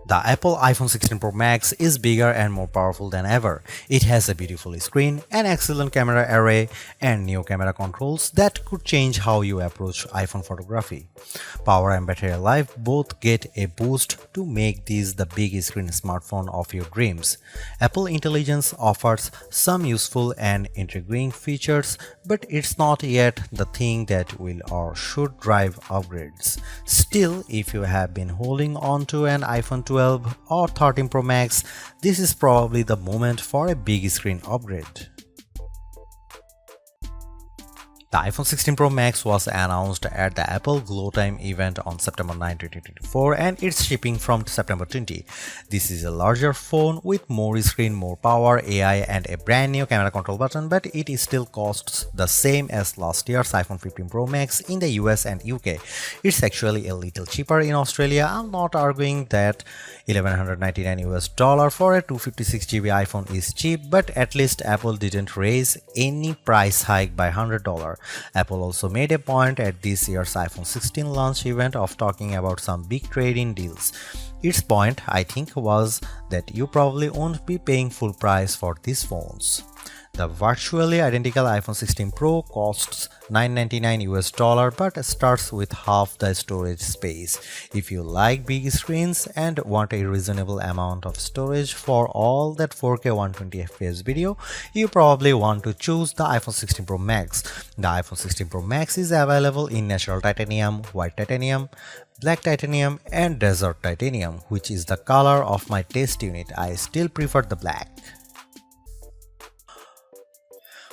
The Apple iPhone 16 Pro Max is bigger and more powerful than ever. It has a beautiful screen, an excellent camera array, and new camera controls that could change how you approach iPhone photography. Power and battery life both get a boost to make this the big screen smartphone of your dreams. Apple Intelligence offers some useful and intriguing features, but it's not yet the thing that will or should drive upgrades. Still, if you have been holding on to an iPhone 12 or 13 Pro Max, this is probably the moment for a big screen upgrade. The iPhone 16 Pro Max was announced at the Apple Glow Time event on September 9, 2024 and it's shipping from September 20. This is a larger phone with more screen, more power, AI and a brand new camera control button, but it still costs the same as last year's iPhone 15 Pro Max in the US and UK. It's actually a little cheaper in Australia. I'm not arguing that $1,199 for a 256GB iPhone is cheap, but at least Apple didn't raise any price hike by $100. Apple also made a point at this year's iPhone 16 launch event of talking about some big trade-in deals. Its point, I think, was that you probably won't be paying full price for these phones. The virtually identical iPhone 16 Pro costs $999 but starts with half the storage space. If you like big screens and want a reasonable amount of storage for all that 4K 120fps video, you probably want to choose the iPhone 16 Pro Max. The iPhone 16 Pro Max is available in natural titanium, white titanium, black titanium and desert titanium, which is the color of my test unit. I still prefer the black.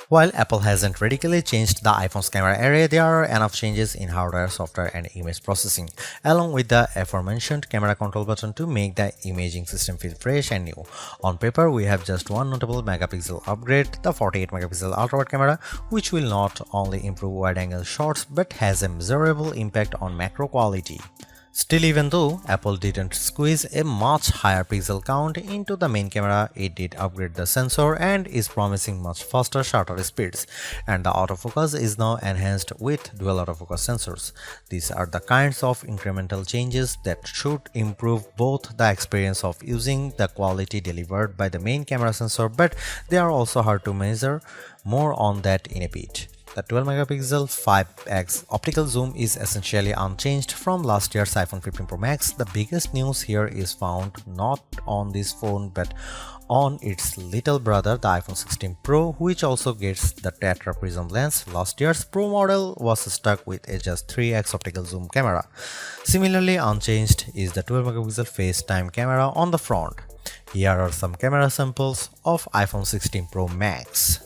While Apple hasn't radically changed the iPhone's camera array, there are enough changes in hardware, software, and image processing, along with the aforementioned camera control button to make the imaging system feel fresh and new. On paper, we have just one notable megapixel upgrade, the 48-megapixel ultra-wide camera, which will not only improve wide-angle shots but has a measurable impact on macro quality. Still, even though Apple didn't squeeze a much higher pixel count into the main camera, it did upgrade the sensor and is promising much faster shutter speeds, and the autofocus is now enhanced with dual autofocus sensors. These are the kinds of incremental changes that should improve both the experience of using the quality delivered by the main camera sensor, but they are also hard to measure. More on that in a bit. The 12-megapixel 5x optical zoom is essentially unchanged from last year's iPhone 15 Pro Max. The biggest news here is found not on this phone but on its little brother, the iPhone 16 Pro, which also gets the tetra prism lens. Last year's Pro model was stuck with a just 3x optical zoom camera. Similarly unchanged is the 12-megapixel FaceTime camera on the front. Here are some camera samples of iPhone 16 Pro Max.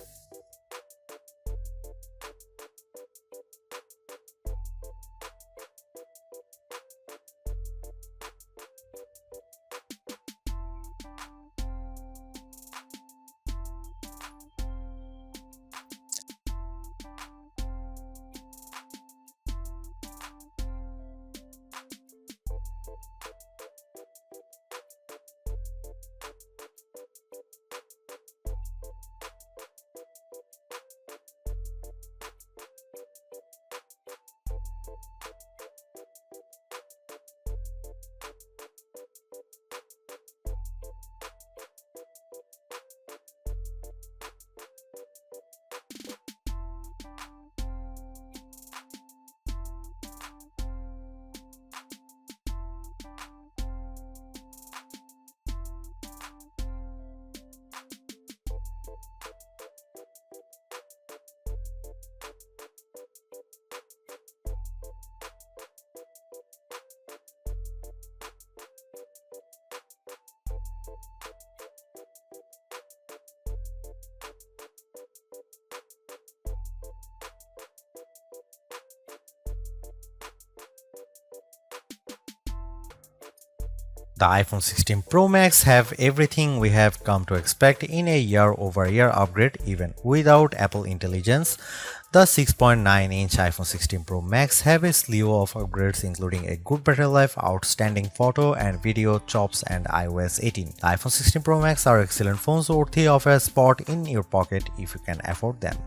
The iPhone 16 Pro Max have everything we have come to expect in a year-over-year upgrade even without Apple Intelligence. The 6.9-inch iPhone 16 Pro Max have a slew of upgrades including a good battery life, outstanding photo and video chops and iOS 18. The iPhone 16 Pro Max are excellent phones worthy of a spot in your pocket if you can afford them.